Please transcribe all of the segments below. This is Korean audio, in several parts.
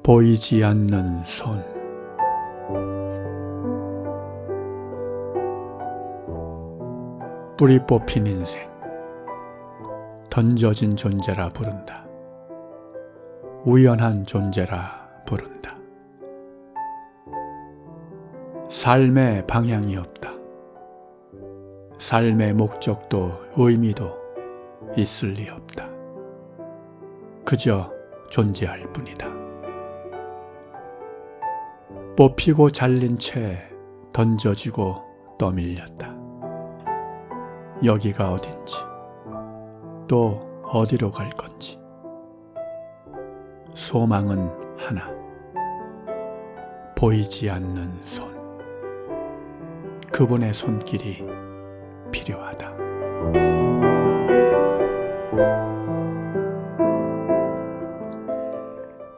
보이지 않는 손. 뿌리 뽑힌 인생, 던져진 존재라 부른다. 우연한 존재라 부른다. 삶의 방향이 없다. 삶의 목적도 의미도 있을 리 없다. 그저 존재할 뿐이다. 뽑히고 잘린 채 던져지고 떠밀렸다. 여기가 어딘지, 또 어디로 갈 건지. 소망은 하나, 보이지 않는 손. 그분의 손길이 필요하다.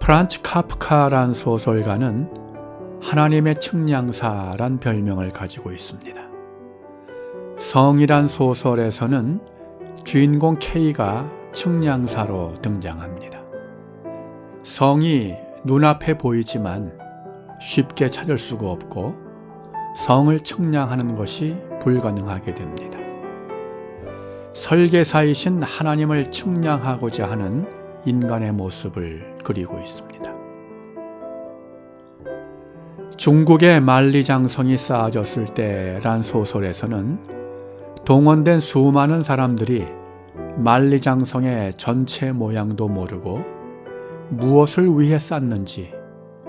프란츠 카프카란 소설가는 하나님의 측량사란 별명을 가지고 있습니다. 성이란 소설에서는 주인공 K가 측량사로 등장합니다. 성이 눈앞에 보이지만 쉽게 찾을 수가 없고 성을 측량하는 것이 불가능하게 됩니다. 설계사이신 하나님을 측량하고자 하는 인간의 모습을 그리고 있습니다. 중국의 만리장성이 쌓아졌을 때란 소설에서는 동원된 수많은 사람들이 만리장성의 전체 모양도 모르고 무엇을 위해 쌓는지,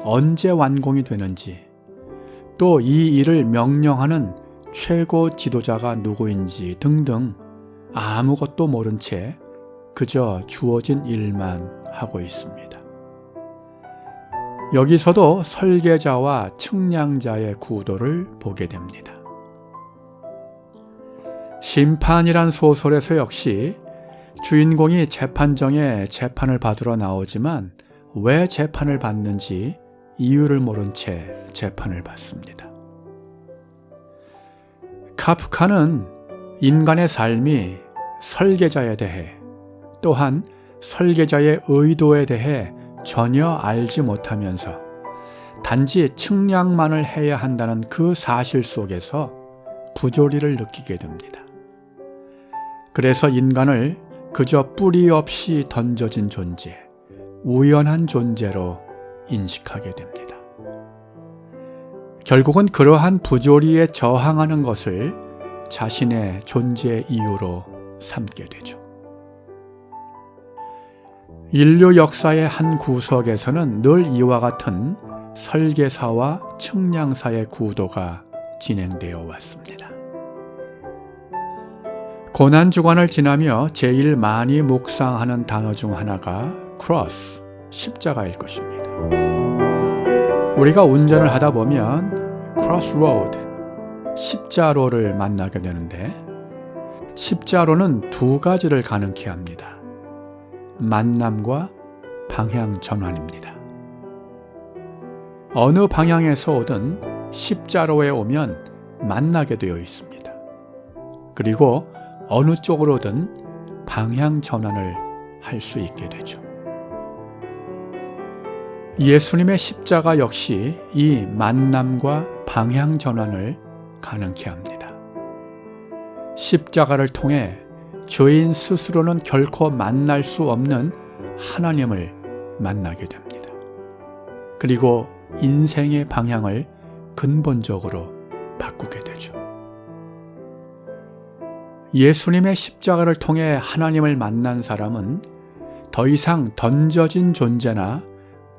언제 완공이 되는지, 또 이 일을 명령하는 최고 지도자가 누구인지 등등 아무것도 모른 채 그저 주어진 일만 하고 있습니다. 여기서도 설계자와 측량자의 구도를 보게 됩니다. 심판이란 소설에서 역시 주인공이 재판정에 재판을 받으러 나오지만 왜 재판을 받는지 이유를 모른 채 재판을 받습니다. 카프카는 인간의 삶이 설계자에 대해, 또한 설계자의 의도에 대해 전혀 알지 못하면서 단지 측량만을 해야 한다는 그 사실 속에서 부조리를 느끼게 됩니다. 그래서 인간을 그저 뿌리 없이 던져진 존재, 우연한 존재로 인식하게 됩니다. 결국은 그러한 부조리에 저항하는 것을 자신의 존재 이유로 삼게 되죠. 인류 역사의 한 구석에서는 늘 이와 같은 설계사와 측량사의 구도가 진행되어 왔습니다. 고난주간을 지나며 제일 많이 묵상하는 단어 중 하나가 크로스, 십자가일 것입니다. 우리가 운전을 하다 보면 크로스로드, 십자로를 만나게 되는데 십자로는 두 가지를 가능케 합니다. 만남과 방향 전환입니다. 어느 방향에서 오든 십자로에 오면 만나게 되어 있습니다. 그리고 어느 쪽으로든 방향 전환을 할 수 있게 되죠. 예수님의 십자가 역시 이 만남과 방향 전환을 가능케 합니다. 십자가를 통해 죄인 스스로는 결코 만날 수 없는 하나님을 만나게 됩니다. 그리고 인생의 방향을 근본적으로 바꾸게 되죠. 예수님의 십자가를 통해 하나님을 만난 사람은 더 이상 던져진 존재나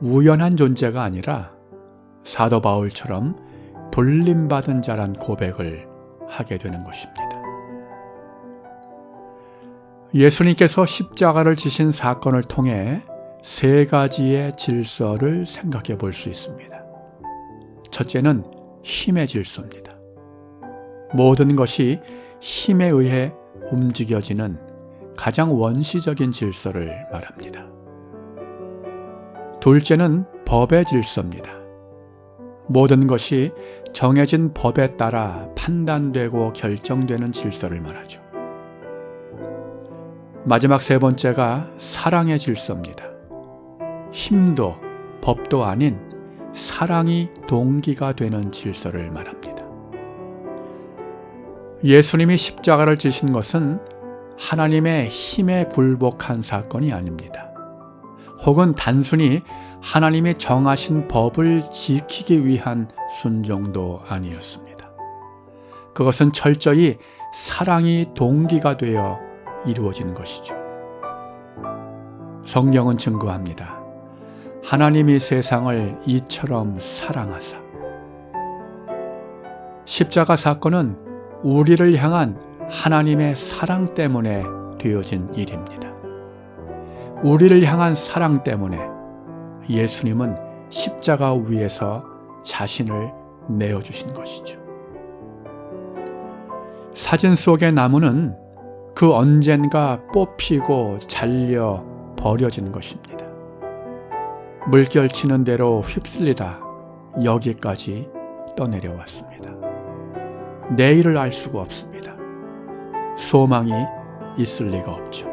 우연한 존재가 아니라 사도 바울처럼 불림받은 자란 고백을 하게 되는 것입니다. 예수님께서 십자가를 지신 사건을 통해 세 가지의 질서를 생각해 볼 수 있습니다. 첫째는 힘의 질서입니다. 모든 것이 힘에 의해 움직여지는 가장 원시적인 질서를 말합니다. 둘째는 법의 질서입니다. 모든 것이 정해진 법에 따라 판단되고 결정되는 질서를 말하죠. 마지막 세 번째가 사랑의 질서입니다. 힘도 법도 아닌 사랑이 동기가 되는 질서를 말합니다. 예수님이 십자가를 지신 것은 하나님의 힘에 굴복한 사건이 아닙니다. 혹은 단순히 하나님이 정하신 법을 지키기 위한 순종도 아니었습니다. 그것은 철저히 사랑이 동기가 되어 이루어진 것이죠. 성경은 증거합니다. 하나님이 세상을 이처럼 사랑하사. 십자가 사건은 우리를 향한 하나님의 사랑 때문에 되어진 일입니다. 우리를 향한 사랑 때문에 예수님은 십자가 위에서 자신을 내어주신 것이죠. 사진 속의 나무는 그 언젠가 뽑히고 잘려 버려진 것입니다. 물결 치는 대로 휩쓸리다 여기까지 떠내려왔습니다. 내일을 알 수가 없습니다. 소망이 있을 리가 없죠.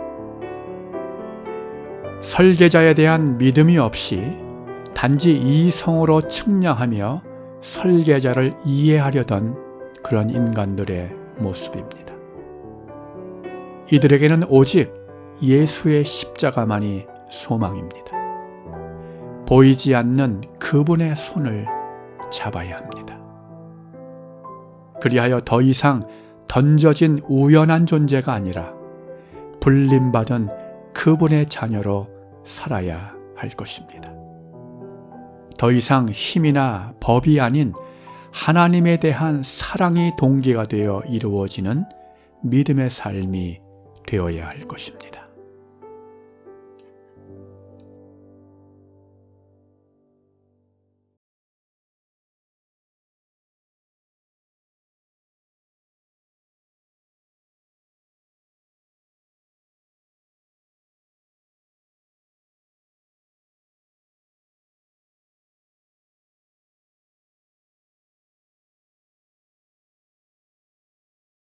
설계자에 대한 믿음이 없이 단지 이성으로 측량하며 설계자를 이해하려던 그런 인간들의 모습입니다. 이들에게는 오직 예수의 십자가만이 소망입니다. 보이지 않는 그분의 손을 잡아야 합니다. 그리하여 더 이상 던져진 우연한 존재가 아니라 불림받은 그분의 자녀로 살아야 할 것입니다. 더 이상 힘이나 법이 아닌 하나님에 대한 사랑이 동기가 되어 이루어지는 믿음의 삶이 되어야 할 것입니다.